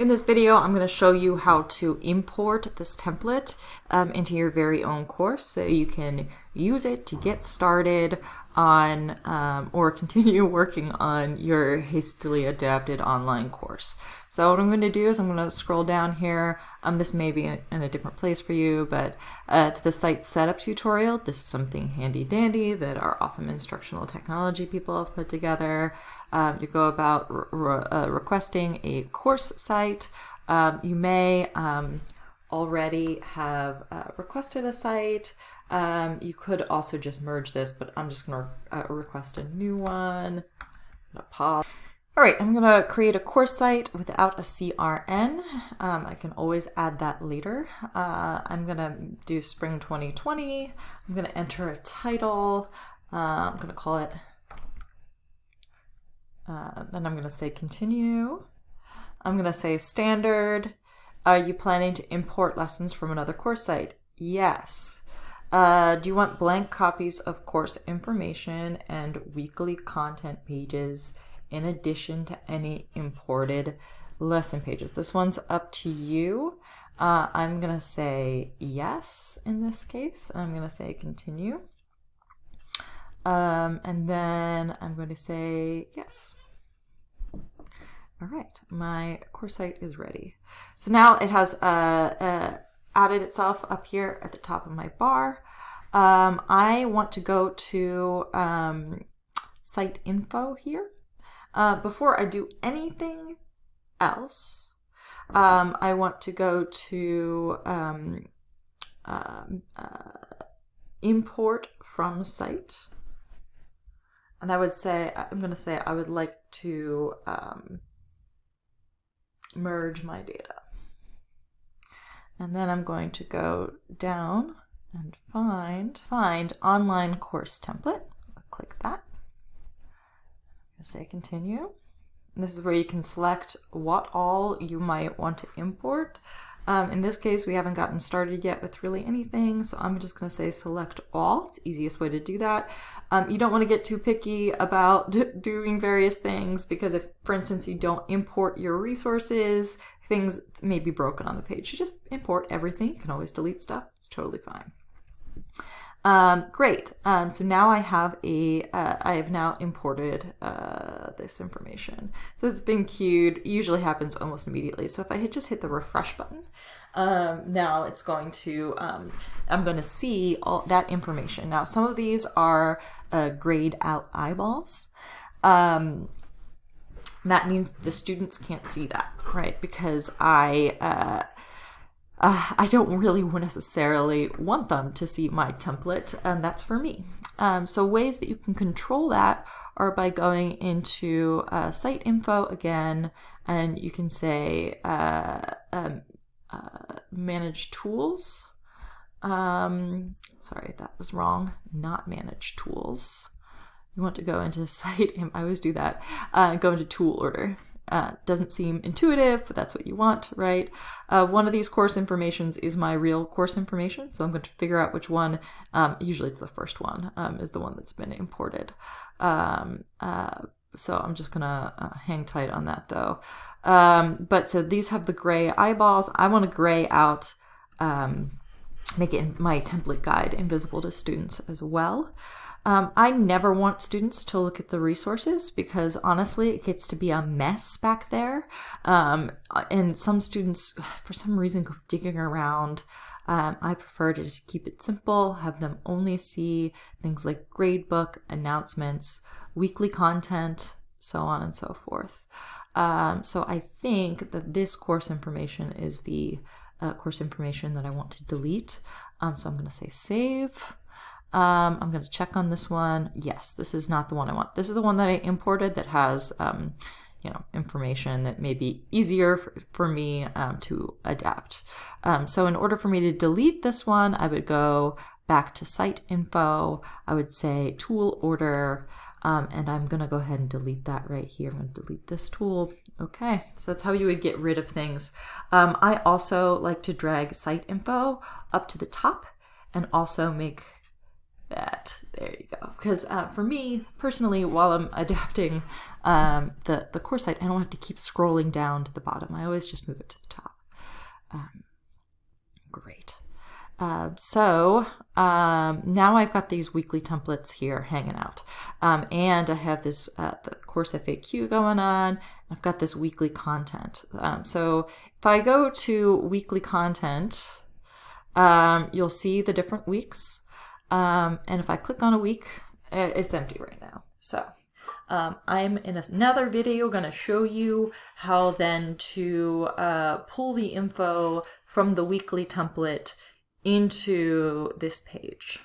In this video, I'm going to show you how to import this template into your very own course so you can use it to get started on or continue working on your hastily adapted online course. So what I'm going to do is I'm going to scroll down here. This may be in a different place for you, but to the site setup tutorial. This is something handy dandy that our awesome instructional technology people have put together. You go about requesting a course site. You may already have requested a site. You could also just merge this, but I'm just going to request a new one. I'm going to pause. All right, I'm going to create a course site without a CRN. I can always add that later. I'm going to do Spring 2020. I'm going to enter a title. I'm going to call it, then I'm going to say continue. I'm going to say standard. Are you planning to import lessons from another course site? Yes. Do you want blank copies of course information and weekly content pages in addition to any imported lesson pages? This one's up to you. I'm going to say yes in this case. I'm going to say continue. And then I'm going to say yes. All right, my course site is ready. So now it has added itself up here at the top of my bar. I want to go to site info here. Before I do anything else, I want to go to import from site. And I would say, I'm going to say I would like to merge my data. And then I'm going to go down and find online course template. I'll click that. I'll say continue. And this is where you can select what all you might want to import. In this case, we haven't gotten started yet with really anything, so I'm just going to say select all. It's the easiest way to do that. You don't want to get too picky about doing various things because if, for instance, you don't import your resources, things may be broken on the page. You just import everything. You can always delete stuff. It's totally fine. Great. So now I have I have now imported this information. So it's been queued. It usually happens almost immediately. So if I just hit the refresh button, now it's going to, I'm going to see all that information. Now some of these are grayed out eyeballs. That means the students can't see that, right? Because I don't really necessarily want them to see my template, and that's for me. So ways that you can control that are by going into site info again, and you can say manage tools. Sorry, that was wrong. Not manage tools. You want to go into site, I always do that, go into tool order. Doesn't seem intuitive, but that's what you want, right? One of these course informations is my real course information, so I'm going to figure out which one, usually it's the first one, is the one that's been imported. So I'm just going to hang tight on that though. But so these have the gray eyeballs. I want to gray out, make it my template guide invisible to students as well. I never want students to look at the resources because honestly, it gets to be a mess back there. And some students, for some reason, go digging around. I prefer to just keep it simple, have them only see things like gradebook, announcements, weekly content, so on and so forth. So I think that this course information is the course information that I want to delete. So I'm going to say save. I'm going to check on this one. Yes, this is not the one I want. This is the one that I imported that has, information that may be easier for me to adapt. So in order for me to delete this one, I would go back to site info. I would say tool order, and I'm going to go ahead and delete that right here. I'm going to delete this tool. Okay, so that's how you would get rid of things. I also like to drag site info up to the top and also make that. There you go. Because for me, personally, while I'm adapting the course site, I don't have to keep scrolling down to the bottom. I always just move it to the top. Great. So now I've got these weekly templates here hanging out. And I have this the course FAQ going on. I've got this weekly content. So if I go to weekly content, you'll see the different weeks. And if I click on a week, it's empty right now. So I'm in another video going to show you how then to pull the info from the weekly template into this page.